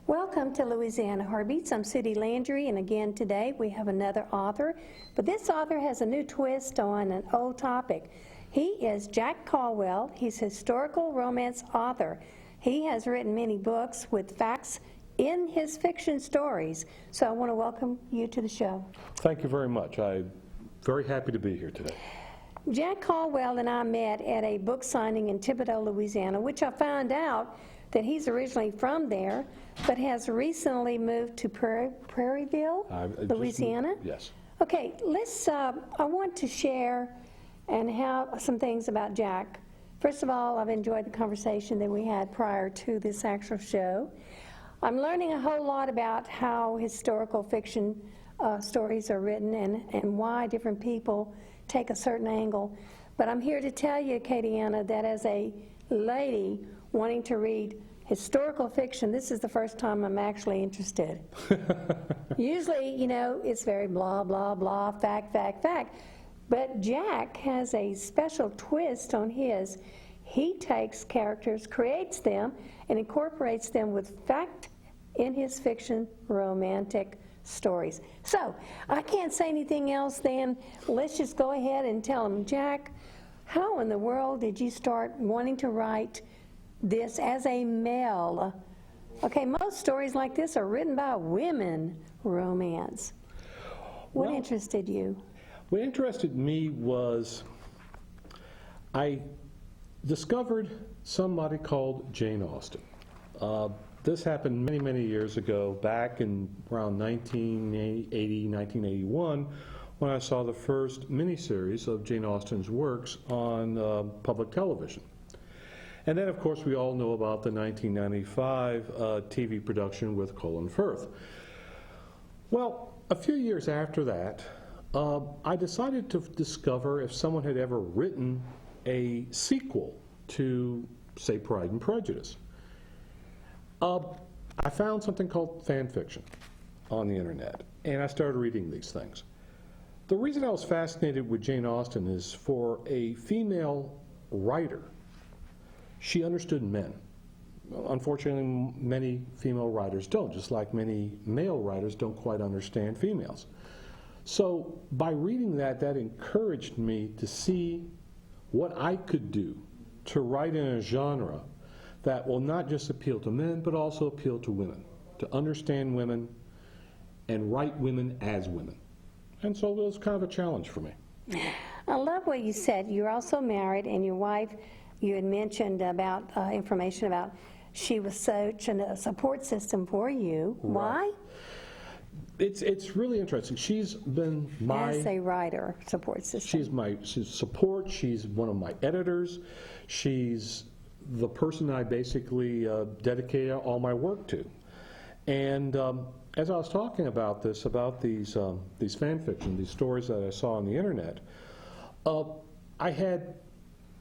Welcome to Louisiana Heart Beats. I'm Sudie Landry, and again today we have another author, but this author has a new twist on an old topic. He is Jack Caldwell. He's a historical romance author. He has written many books with facts in his fiction stories. So I want to welcome you to the show. Thank you very much. I'm very happy to be here today. Jack Caldwell and I met at a book signing in Thibodaux, Louisiana, which I found out that he's originally from there, but has recently moved to Prairieville, Louisiana. Yes. Okay, let's. I want to share and have some things about Jack. First of all, I've enjoyed the conversation that we had prior to this actual show. I'm learning a whole lot about how historical fiction stories are written and why different people take a certain angle. But I'm here to tell you, Katie Anna, that as a lady wanting to read historical fiction, this is the first time I'm actually interested. Usually, you know, it's very blah, blah, blah, fact, fact, fact. But Jack has a special twist on his. He takes characters, creates them, and incorporates them with fact in his fiction romantic stories. So, I can't say anything else then. Let's just go ahead and tell him, Jack, how in the world did you start wanting to write this as a male? Okay, most stories like this are written by women romance. What interested you? What interested me was I discovered somebody called Jane Austen. This happened many, many years ago, back in around 1980, 1981, when I saw the first miniseries of Jane Austen's works on public television. And then, of course, we all know about the 1995 TV production with Colin Firth. Well, a few years after that, I decided to discover if someone had ever written a sequel to, say, Pride and Prejudice. I found something called fan fiction on the internet, and I started reading these things. The reason I was fascinated with Jane Austen is for a female writer, she understood men. Unfortunately, many female writers don't, just like many male writers don't quite understand females. So by reading that, that encouraged me to see what I could do to write in a genre that will not just appeal to men, but also appeal to women, to understand women and write women as women. And so it was kind of a challenge for me. I love what you said. You're also married, and your wife, you had mentioned about information about she was such a support system for you. Right. Why? It's really interesting. She's been my... As a writer, support system. She's support. She's one of my editors. She's the person I basically dedicate all my work to. And as I was talking about this, about these fan fiction, these stories that I saw on the internet,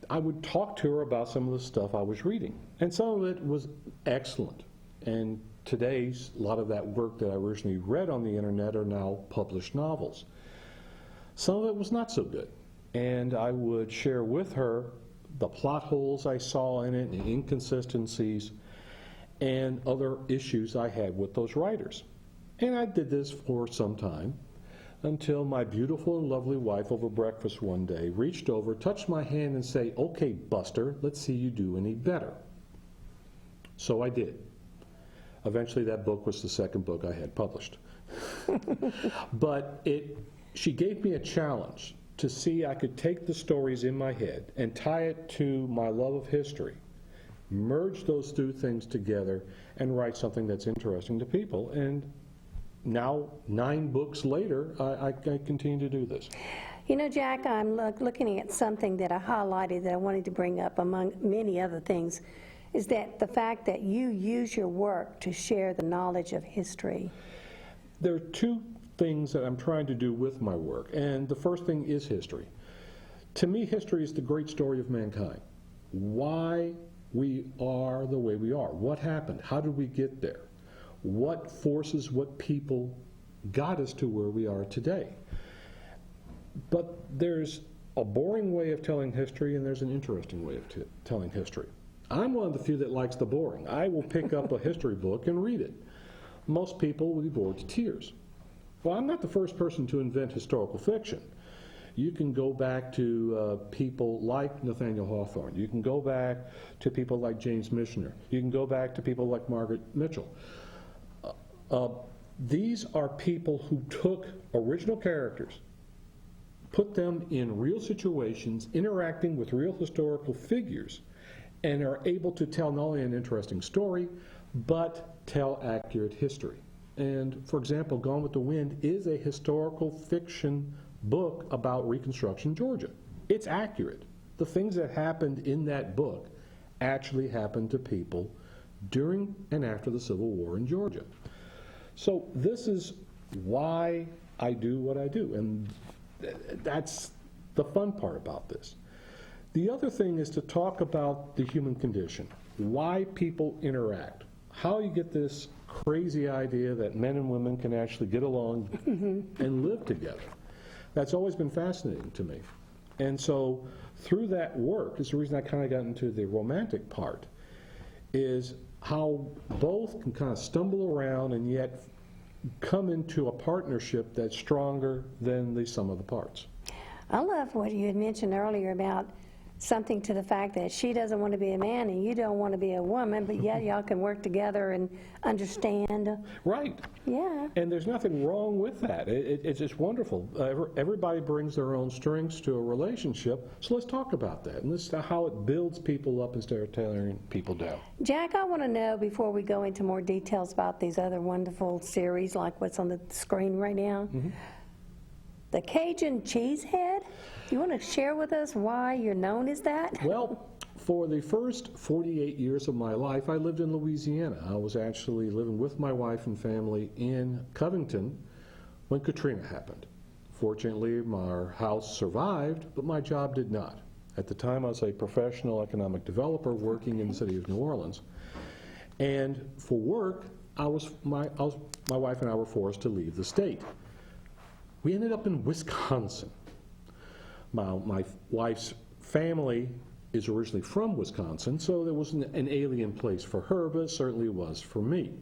I would talk to her about some of the stuff I was reading. And some of it was excellent. And today's, a lot of that work that I originally read on the internet are now published novels. Some of it was not so good. And I would share with her the plot holes I saw in it, and inconsistencies, and other issues I had with those writers. And I did this for some time, until my beautiful and lovely wife over breakfast one day reached over, touched my hand and said, "Okay, Buster, let's see you do any better." So I did. Eventually that book was the second book I had published. But she gave me a challenge to see I could take the stories in my head and tie it to my love of history, merge those two things together, and write something that's interesting to people. And now, 9 books later, I continue to do this. You know, Jack, I'm looking at something that I highlighted that I wanted to bring up among many other things, is that the fact that you use your work to share the knowledge of history. There are 2 things that I'm trying to do with my work, and the first thing is history. To me, history is the great story of mankind. Why we are the way we are. What happened? How did we get there? What forces, what people got us to where we are today? But there's a boring way of telling history, and there's an interesting way of telling history. I'm one of the few that likes the boring. I will pick up a history book and read it. most people will be bored to tears. Well, I'm not the first person to invent historical fiction. You can go back to people like Nathaniel Hawthorne. You can go back to people like James Michener. You can go back to people like Margaret Mitchell. These are people who took original characters, put them in real situations, interacting with real historical figures, and are able to tell not only an interesting story, but tell accurate history. And, for example, Gone with the Wind is a historical fiction book about Reconstruction Georgia. It's accurate. The things that happened in that book actually happened to people during and after the Civil War in Georgia. So this is why I do what I do, and that's the fun part about this. The other thing is to talk about the human condition, why people interact, how you get this crazy idea that men and women can actually get along and live together. That's always been fascinating to me. And so through that work, is the reason I kind of got into the romantic part, is how both can kind of stumble around and yet come into a partnership that's stronger than the sum of the parts. I love what you had mentioned earlier about something to the fact that she doesn't want to be a man and you don't want to be a woman, but yet y'all can work together and understand. Right. Yeah. And there's nothing wrong with that. It's just wonderful. Everybody brings their own strengths to a relationship, so let's talk about that. And this is how it builds people up instead of tearing people down. Jack, I want to know, before we go into more details about these other wonderful series like what's on the screen right now, the Cajun Cheesehead, you want to share with us why you're known as that? Well, for the first 48 years of my life, I lived in Louisiana. I was actually living with my wife and family in Covington when Katrina happened. Fortunately, our house survived, but my job did not. At the time, I was a professional economic developer working in the city of New Orleans. And for work, my wife and I were forced to leave the state. We ended up in Wisconsin. My wife's family is originally from Wisconsin, so there wasn't an alien place for her, but it certainly was for me.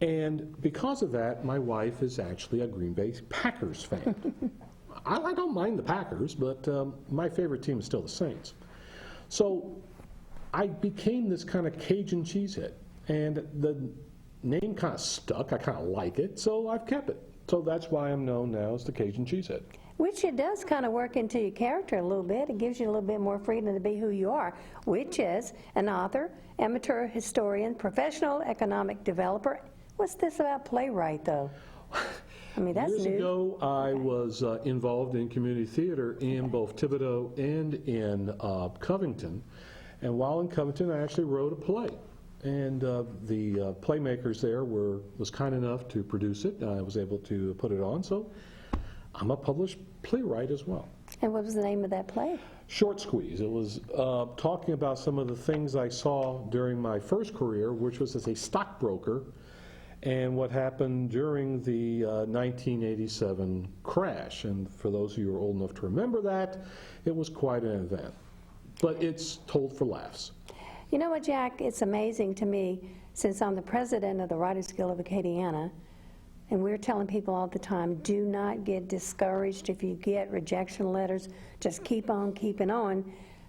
And because of that, my wife is actually a Green Bay Packers fan. I don't mind the Packers, but my favorite team is still the Saints. So I became this kind of Cajun cheesehead, and the name kind of stuck. I kind of like it, so I've kept it. So that's why I'm known now as the Cajun cheesehead. Which it does kind of work into your character a little bit. It gives you a little bit more freedom to be who you are, which is an author, amateur historian, professional economic developer. What's this about playwright, though? I mean, that's Years new. ago, I was involved in community theater in both Thibodaux and in Covington. And while in Covington, I actually wrote a play. And the playmakers there was kind enough to produce it. I was able to put it on. So I'm a published playwright as well. And what was the name of that play? Short Squeeze. It was talking about some of the things I saw during my first career, which was as a stockbroker, and what happened during the 1987 crash. And for those of you who are old enough to remember that, it was quite an event. But it's told for laughs. You know what, Jack? It's amazing to me, since I'm the president of the Writers Guild of Acadiana, and we're telling people all the time, do not get discouraged if you get rejection letters. Just keep on keeping on.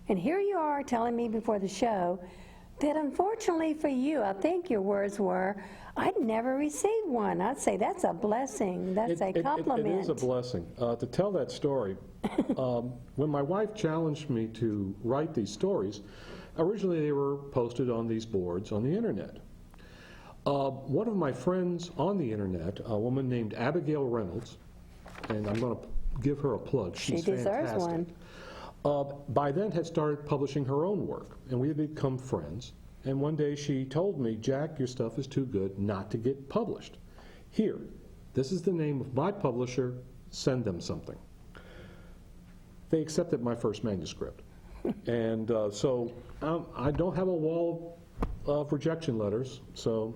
And here you are telling me before the show that unfortunately for you, I think your words were, I'd never received one. I'd say that's a blessing. That's a compliment. It is a blessing. To tell that story, when my wife challenged me to write these stories, originally they were posted on these boards on the internet. One of my friends on the internet, a woman named Abigail Reynolds, and I'm going to give her a plug. She's She deserves fantastic. By then had started publishing her own work, and we had become friends. And one day she told me, Jack, your stuff is too good not to get published. Here, this is the name of my publisher, send them something. They accepted my first manuscript. And so I don't have a wall of rejection letters, so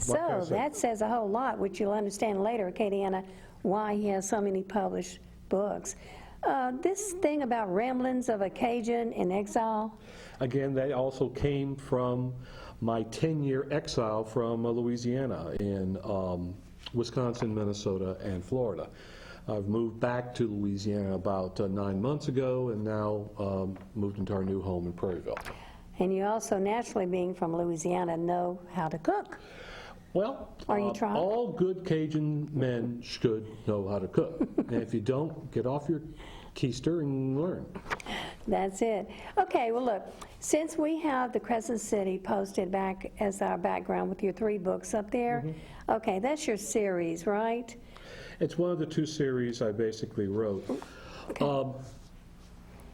what can I So say? that says a whole lot, which you'll understand later, Acadiana, why he has so many published books. This thing about Ramblings of a Cajun in Exile, Again, that also came from my 10-year exile from Louisiana in Wisconsin, Minnesota, and Florida. I've moved back to Louisiana about 9 months ago, and now moved into our new home in Prairieville. And you also, naturally being from Louisiana, know how to cook. Well, Are you trying? all good Cajun men should know how to cook. And if you don't, get off your keister and learn. That's it. Okay, well, look, since we have the Crescent City posted back as our background with your 3 books up there, okay, that's your series, right? It's one of the 2 series I basically wrote. Okay.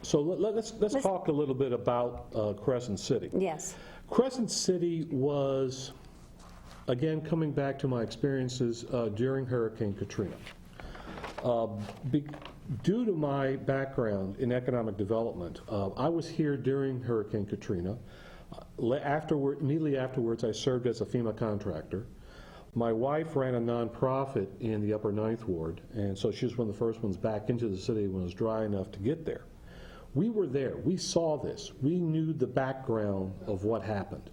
So let's talk a little bit about Crescent City. Yes. Crescent City was, again, coming back to my experiences during Hurricane Katrina. Due to my background in economic development, I was here during Hurricane Katrina. Immediately afterwards, I served as a FEMA contractor. My wife ran a nonprofit in the Upper Ninth Ward, and so she was one of the first ones back into the city when it was dry enough to get there. We were there. We saw this. We knew the background of what happened.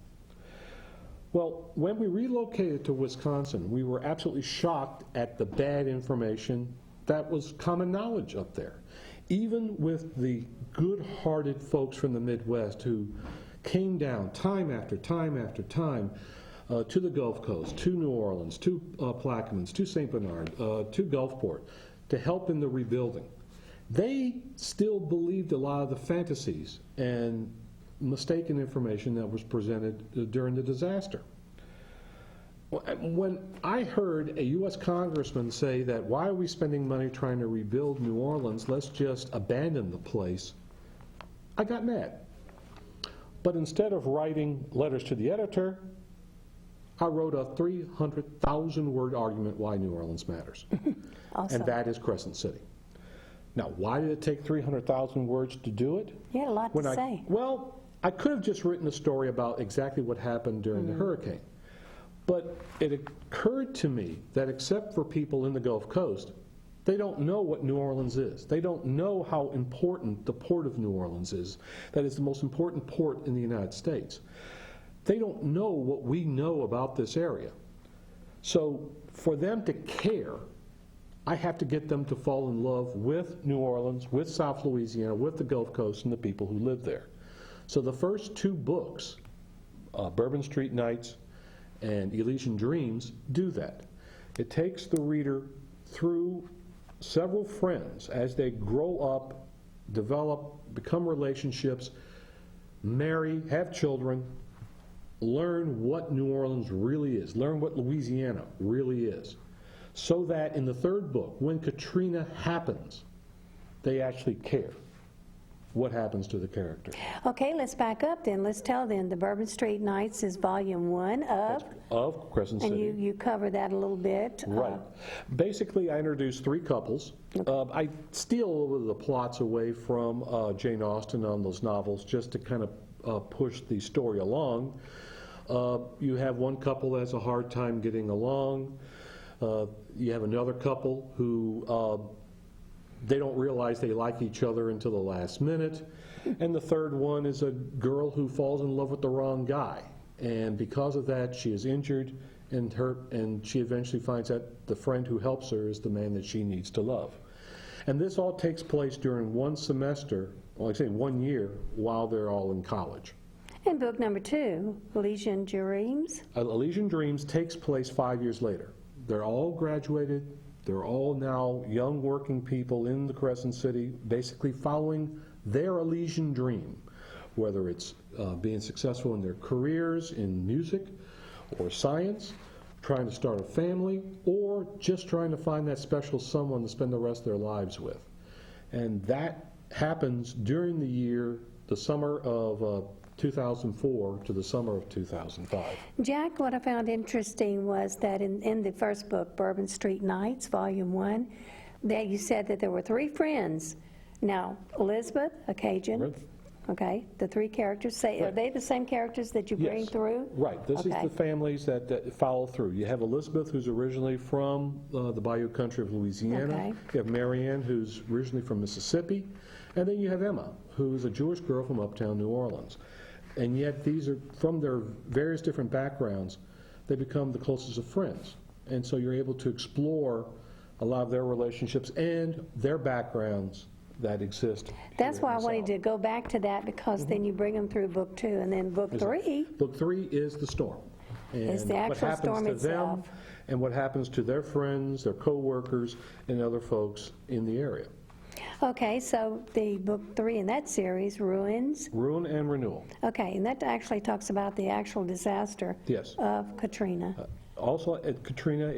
Well, when we relocated to Wisconsin, we were absolutely shocked at the bad information that was common knowledge up there. Even with the good-hearted folks from the Midwest who came down time after time after time to the Gulf Coast, to New Orleans, to Plaquemines, to St. Bernard, to Gulfport, to help in the rebuilding. They still believed a lot of the fantasies and mistaken information that was presented during the disaster. When I heard a U.S. congressman say that, why are we spending money trying to rebuild New Orleans, let's just abandon the place, I got mad. But instead of writing letters to the editor, I wrote a 300,000-word argument why New Orleans matters. Awesome. And that is Crescent City. Now, why did it take 300,000 words to do it? You had a lot to say. Well, I could have just written a story about exactly what happened during the hurricane. But it occurred to me that except for people in the Gulf Coast, they don't know what New Orleans is. They don't know how important the port of New Orleans is. That is the most important port in the United States. They don't know what we know about this area. So for them to care, I have to get them to fall in love with New Orleans, with South Louisiana, with the Gulf Coast, and the people who live there. So the first 2 books, Bourbon Street Nights and Elysian Dreams, do that. It takes the reader through several friends as they grow up, develop, become relationships, marry, have children, learn what New Orleans really is, learn what Louisiana really is, so that in the 3rd book, when Katrina happens, they actually care what happens to the character. Okay, let's back up then. Let's tell them the Bourbon Street Nights is volume 1 of Crescent City. And you cover that a little bit. Right. Basically, I introduced 3 couples. I steal a little bit of the plots away from Jane Austen on those novels just to kind of push the story along. You have one couple that has a hard time getting along. You have another couple who they don't realize they like each other until the last minute. And the 3rd one is a girl who falls in love with the wrong guy. And because of that, she is injured and she eventually finds that the friend who helps her is the man that she needs to love. And this all takes place during one semester, well, I say 1 year, while they're all in college. And book number 2, Elysian Dreams. Elysian Dreams takes place 5 years later. They're all graduated. They're all now young working people in the Crescent City, basically following their Elysian dream, whether it's being successful in their careers in music or science, trying to start a family, or just trying to find that special someone to spend the rest of their lives with. And that happens during the year, the summer of 2004 to the summer of 2005. Jack, what I found interesting was that in the first book, Bourbon Street Nights, Volume 1, that you said that there were 3 friends. Now, Elizabeth, a Cajun, Right. okay, the 3 characters, are they the same characters that you bring Yes. through? Right. This is the families that follow through. You have Elizabeth, who's originally from the Bayou country of Louisiana. Okay. You have Marianne, who's originally from Mississippi. And then you have Emma, who's a Jewish girl from uptown New Orleans. And yet these are, from their various different backgrounds, they become the closest of friends. And so you're able to explore a lot of their relationships and their backgrounds that exist. That's why I wanted to go back to that, because then you bring them through book 2, and then book 3 Book 3 is the storm. And is the what actual happens storm to itself. them and what happens to their friends, their co-workers, and other folks in the area. Okay, so the book 3 in that series, Ruins. Ruin and renewal. Okay, and that actually talks about the actual disaster Yes. of Katrina. Also at Katrina,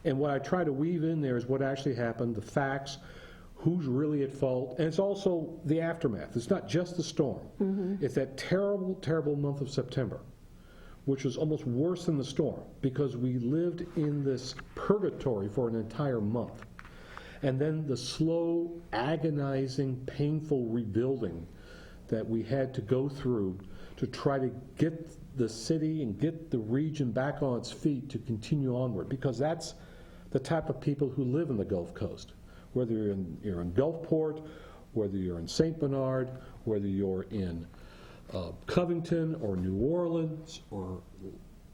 and what I try to weave in there is what actually happened, the facts, who's really at fault, and it's also the aftermath. It's not just the storm. It's that terrible, terrible month of September, which was almost worse than the storm, because we lived in this purgatory for an entire month. And then the slow, agonizing, painful rebuilding that we had to go through to try to get the city and get the region back on its feet to continue onward, because that's the type of people who live in the Gulf Coast. Whether you're in Gulfport, whether you're in St. Bernard, whether you're in Covington or New Orleans or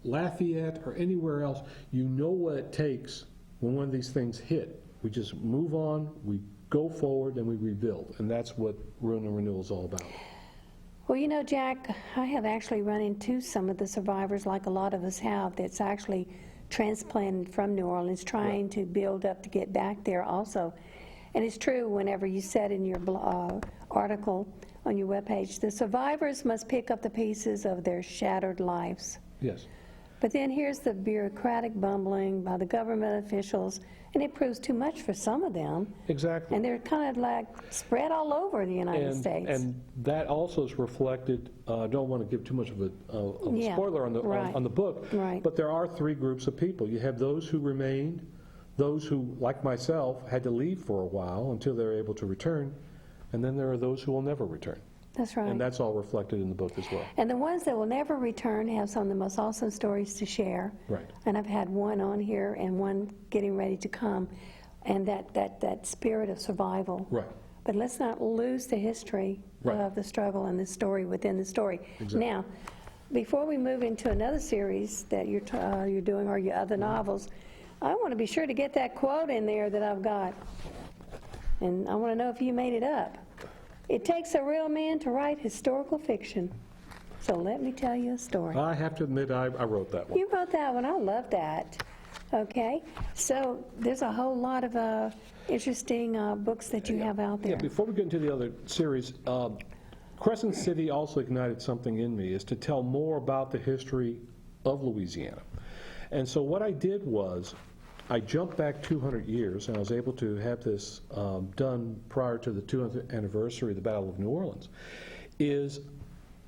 Lafayette or anywhere else, you know what it takes when one of these things hit. We just move on, we go forward, and we rebuild. And that's what Ruin and Renewal is all about. Well, you know, Jack, I have actually run into some of the survivors, like a lot of us have, that's actually transplanted from New Orleans, trying to build up to get back there also. And it's true, whenever you said in your article on your webpage, the survivors must pick up the pieces of their shattered lives. Yes. But then here's the bureaucratic bumbling by the government officials, and it proves too much for some of them. Exactly. And they're kind of like spread all over the United States. And that also is reflected, I don't want to give too much of a spoiler on the book, Right. but there are 3 groups of people. You have those who remained, those who, like myself, had to leave for a while until they were able to return, and then there are those who will never return. That's right. And that's all reflected in the book as well. And the ones that will never return have some of the most awesome stories to share. Right. And I've had one on here and one getting ready to come, and that spirit of survival. Right. But let's not lose the history Right. of the struggle and the story within the story. Exactly. Now, before we move into another series that you're doing, or your other novels, I want to be sure to get that quote in there that I've got. And I want to know if you made it up. It takes a real man to write historical fiction. So let me tell you a story. I have to admit, I wrote that one. You wrote that one. I love that. Okay. So there's a whole lot of interesting books that you have out there. Yeah, before we get into the other series, Crescent City also ignited something in me, is to tell more about the history of Louisiana. And so what I did was, I jumped back 200 years, and I was able to have this done prior to the 200th anniversary of the Battle of New Orleans, is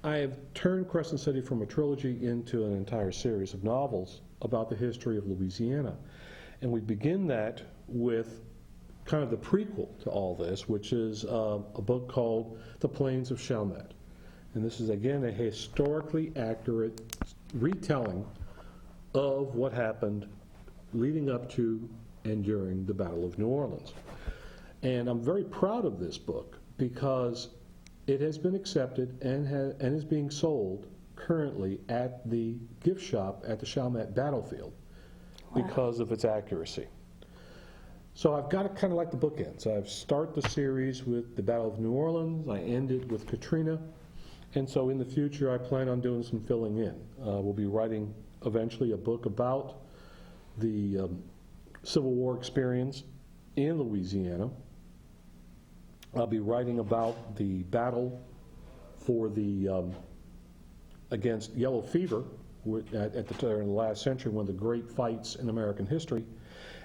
I have turned Crescent City from a trilogy into an entire series of novels about the history of Louisiana. And we begin that with kind of the prequel to all this, which is a book called The Plains of Chalmette. And this is, again, a historically accurate retelling of what happened leading up to and during the Battle of New Orleans. And I'm very proud of this book because it has been accepted and is being sold currently at the gift shop at the Chalmette battlefield because of its accuracy. So I've got it kind of like the bookends. I start the series with the Battle of New Orleans, I end it with Katrina, and so in the future I plan on doing some filling in. We'll be writing eventually a book about the Civil War experience in Louisiana. I'll be writing about the battle for the against yellow fever at the turn of the last century, one of the great fights in American history,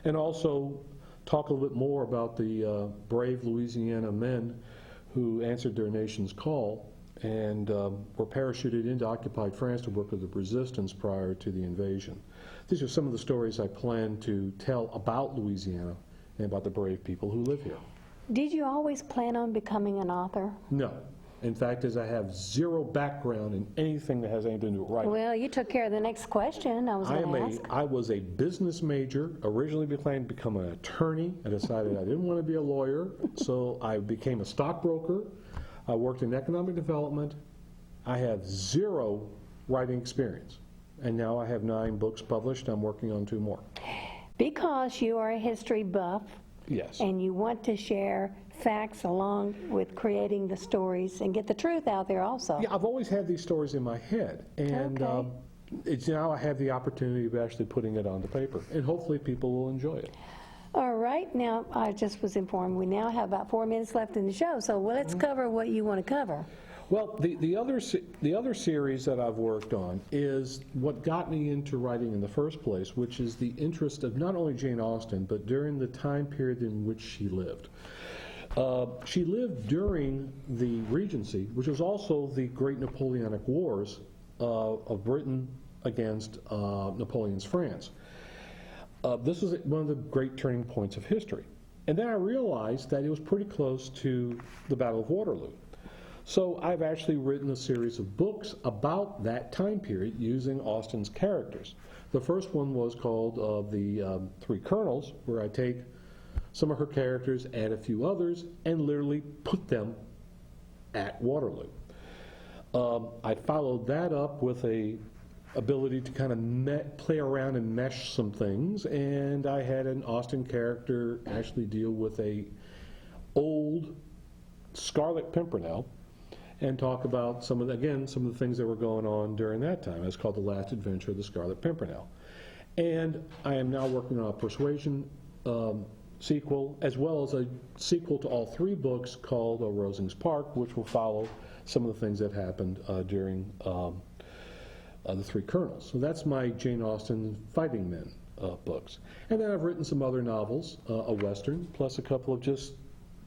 and also talk a little bit more about the brave Louisiana men who answered their nation's call and were parachuted into occupied France to work with the resistance prior to the invasion. These are some of the stories I plan to tell about Louisiana and about the brave people who live here. Did you always plan on becoming an author? No. In fact, as I have zero background in anything that has anything to do with writing. Well, you took care of the next question I was going to ask. I was a business major, originally planned to become an attorney. I decided I didn't want to be a lawyer, so I became a stockbroker. I worked in economic development, I have 0 writing experience. And now I have 9 books published. I'm working on 2 more. Because you are a history buff Yes. and you want to share facts along with creating the stories and get the truth out there also. Yeah, I've always had these stories in my head, and Okay. it's now I have the opportunity of actually putting it onto paper, and hopefully people will enjoy it. All right, now I just was informed we now have about 4 minutes left in the show, so let's cover what you want to cover. Well, the other series that I've worked on is what got me into writing in the first place, which is the interest of not only Jane Austen, but during the time period in which she lived. She lived during the Regency, which was also the Great Napoleonic Wars of Britain against Napoleon's France. This was one of the great turning points of history. And then I realized that it was pretty close to the Battle of Waterloo. So I've actually written a series of books about that time period using Austen's characters. The first one was called The Three Colonels, where I take some of her characters, add a few others, and literally put them at Waterloo. I followed that up with a ability to kind of play around and mesh some things, and I had an Austen character actually deal with a old Scarlet Pimpernel and talk about some of the things that were going on during that time. It's called The Last Adventure of the Scarlet Pimpernel. And I am now working on a Persuasion sequel, as well as a sequel to all 3 books called Rosings Park, which will follow some of the things that happened during The Three Colonels. So that's my Jane Austen Fighting Men books. And then I've written some other novels, a Western, plus a couple of just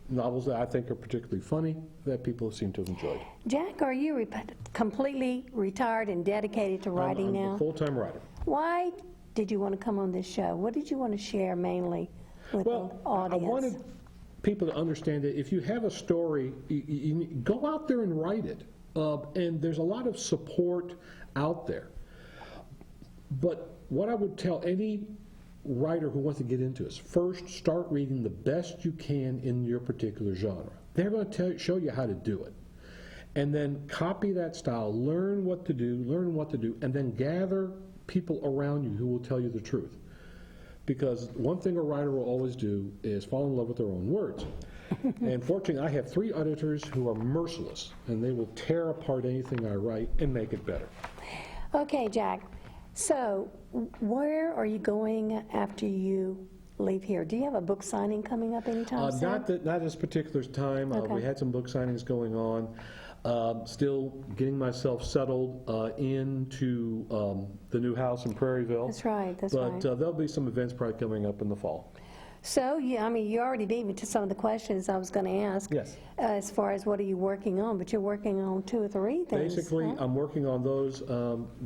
novels that I think are particularly funny that people seem to have enjoyed. Jack, are you completely retired and dedicated to writing I'm now? a full-time writer. Why did you want to come on this show? What did you want to share mainly with the I audience? wanted people to understand that if you have a story, you go out there and write it. And there's a lot of support out there. But what I would tell any writer who wants to get into this, first start reading the best you can in your particular genre. They're going to show you how to do it. And then copy that style, learn what to do, and then gather people around you who will tell you the truth. Because one thing a writer will always do is fall in love with their own words. And fortunately, I have 3 editors who are merciless, and they will tear apart anything I write and make it better. Okay, Jack. So, where are you going after you leave here? Do you have a book signing coming up anytime soon? Not this particular time. Okay. We had some book signings going on. Still getting myself settled into the new house in Prairieville. That's right, that's but right. There'll be some events probably coming up in the fall. So, you already beat me to some of the questions I was going to ask. Yes. As far as what are you working on, but you're working on 2 or 3 things. Basically, huh? I'm working on those,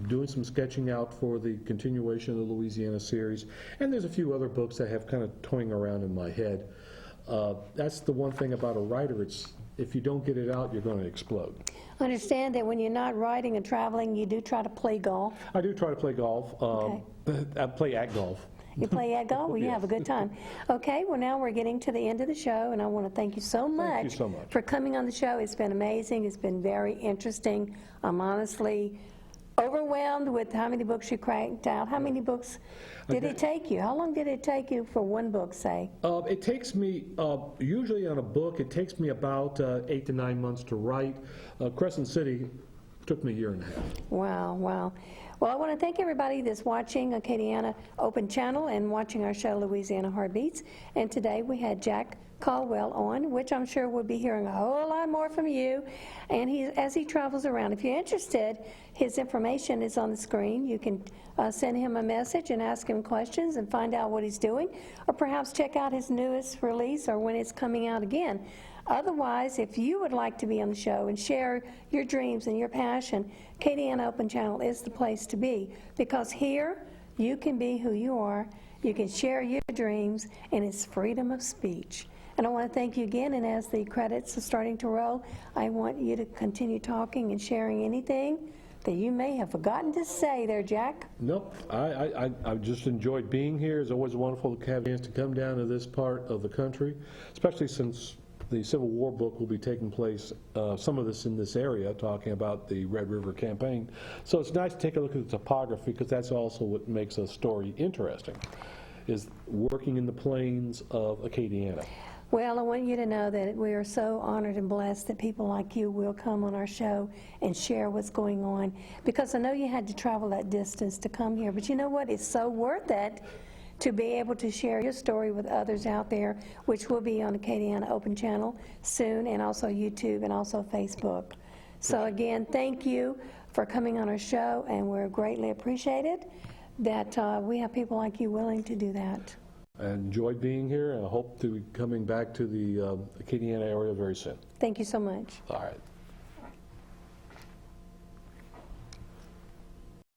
doing some sketching out for the continuation of the Louisiana series, and there's a few other books that have kind of toying around in my head. That's the one thing about a writer, it's if you don't get it out, you're going to explode. Understand that when you're not writing and traveling, you do try to play golf. I do try to play golf. I play at golf. You play at golf? Well, you have a good time. Okay, well, now we're getting to the end of the show, and I want to thank you so much, so much for coming on the show. It's been amazing. It's been very interesting. I'm honestly overwhelmed with how many books you cranked out. How many books did it take you? How long did it take you for one book, say? It takes me, usually on a book, it takes me about 8 to 9 months to write. Crescent City took me a year and a half. Wow, wow. Well, I want to thank everybody that's watching Acadiana Open Channel and watching our show, Louisiana Heart Beats. And today we had Jack Caldwell on, which I'm sure we'll be hearing a whole lot more from you. And as he travels around, if you're interested, his information is on the screen. You can send him a message and ask him questions and find out what he's doing, or perhaps check out his newest release or when it's coming out again. Otherwise, if you would like to be on the show and share your dreams and your passion, Acadiana Open Channel is the place to be, because here you can be who you are, you can share your dreams, and it's freedom of speech. And I want to thank you again, and as the credits are starting to roll, I want you to continue talking and sharing anything that you may have forgotten to say there, Jack. Nope, I just enjoyed being here. It's always wonderful to have a chance to come down to this part of the country, especially since the Civil War book will be taking place, some of this in this area, talking about the Red River Campaign. So it's nice to take a look at the topography, because that's also what makes a story interesting, is working in the plains of Acadiana. Well, I want you to know that we are so honored and blessed that people like you will come on our show and share what's going on, because I know you had to travel that distance to come here, but you know what? It's so worth it to be able to share your story with others out there, which will be on Acadiana Open Channel soon, and also YouTube and also Facebook. So again, thank you for coming on our show, and we're greatly appreciated that we have people like you willing to do that. I enjoyed being here, and I hope to be coming back to the Acadiana area very soon. Thank you so much. All right.